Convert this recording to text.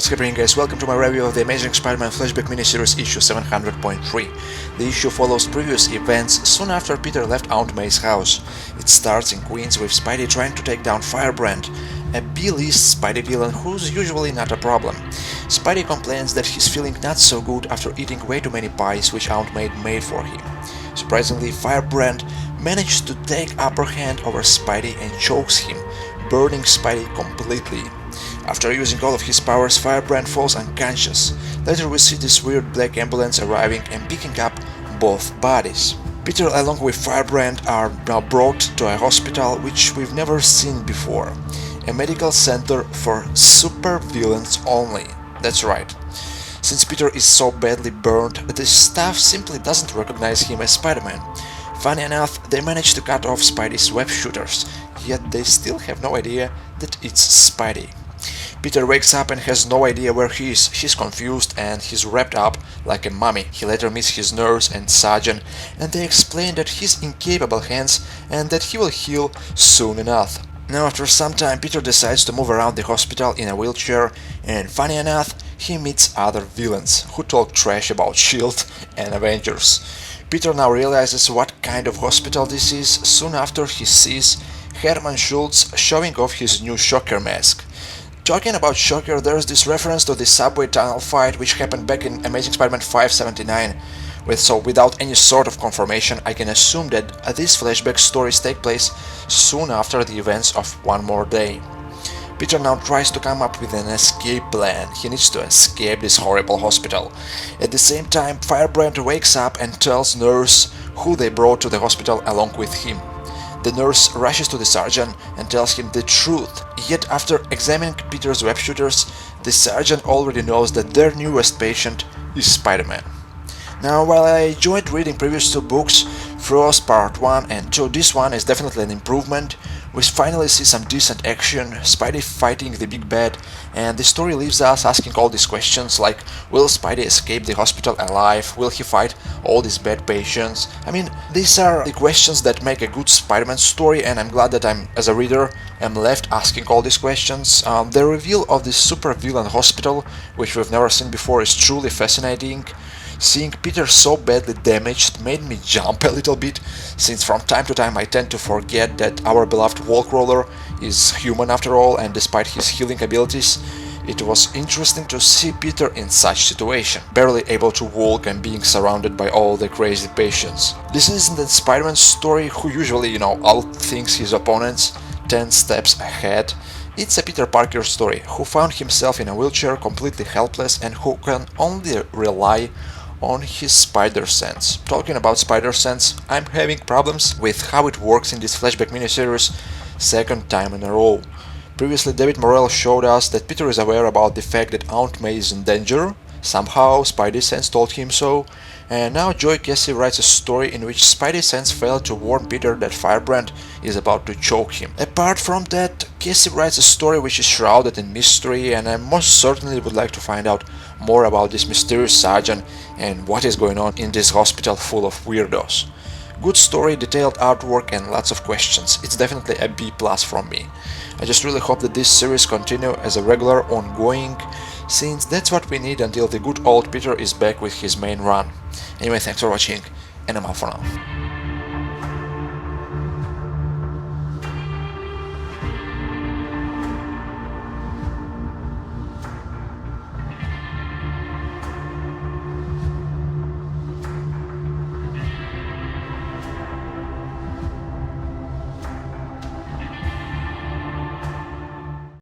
What's happening, guys? Welcome to my review of the Amazing Spider-Man Flashback miniseries issue 700.3. The issue follows previous events soon after Peter left Aunt May's house. It starts in Queens with Spidey trying to take down Firebrand, a B-list Spidey villain who's usually not a problem. Spidey complains that he's feeling not so good after eating way too many pies which Aunt May made for him. Surprisingly, Firebrand manages to take upper hand over Spidey and chokes him, burning Spidey completely. After using all of his powers, Firebrand falls unconscious. Later we see this weird black ambulance arriving and picking up both bodies. Peter along with Firebrand are now brought to a hospital which we've never seen before. A medical center for super villains only. That's right. Since Peter is so badly burned, the staff simply doesn't recognize him as Spider-Man. Funny enough, they manage to cut off Spidey's web shooters, yet they still have no idea that it's Spidey. Peter wakes up and has no idea where he is. He's confused and he's wrapped up like a mummy. He later meets his nurse and sergeant, and they explain that he's in capable hands and that he will heal soon enough. Now after some time, Peter decides to move around the hospital in a wheelchair, and funny enough, he meets other villains who talk trash about S.H.I.E.L.D. and Avengers. Peter now realizes what kind of hospital this is soon after he sees Herman Schultz showing off his new Shocker mask. Talking about Shocker, there's this reference to the subway tunnel fight which happened back in Amazing Spider-Man 579. So without any sort of confirmation, I can assume that these flashback stories take place soon after the events of One More Day. Peter now tries to come up with an escape plan. He needs to escape this horrible hospital. At the same time, Firebrand wakes up and tells Nurse who they brought to the hospital along with him. The nurse rushes to the sergeant and tells him the truth, yet after examining Peter's web shooters, the sergeant already knows that their newest patient is Spider-Man. Now, while I enjoyed reading previous two books, Frost Part 1 and 2, this one is definitely an improvement. We finally see some decent action, Spidey fighting the big bad, and the story leaves us asking all these questions like, will Spidey escape the hospital alive? Will he fight all these bad patients? I mean, these are the questions that make a good Spider-Man story, and I'm glad that as a reader, am left asking all these questions. The reveal of this super villain hospital, which we've never seen before, is truly fascinating. Seeing Peter so badly damaged made me jump a little bit, since from time to time I tend to forget that our beloved Wallcrawler is human after all, and despite his healing abilities, it was interesting to see Peter in such situation, barely able to walk and being surrounded by all the crazy patients. This isn't a Spider-Man story who usually, outthinks his opponents 10 steps ahead. It's a Peter Parker story who found himself in a wheelchair completely helpless and who can only rely on his spider sense. Talking about spider sense, I'm having problems with how it works in this flashback miniseries second time in a row. Previously, David Morrell showed us that Peter is aware about the fact that Aunt May is in danger. Somehow, Spidey Sense told him so, and now Joy Casey writes a story in which Spidey Sense failed to warn Peter that Firebrand is about to choke him. Apart from that, Casey writes a story which is shrouded in mystery, and I most certainly would like to find out more about this mysterious sergeant and what is going on in this hospital full of weirdos. Good story, detailed artwork, and lots of questions. It's definitely a B+ from me. I just really hope that this series continue as a regular ongoing, since that's what we need until the good old Peter is back with his main run. Anyway, thanks for watching, and I'm out for now.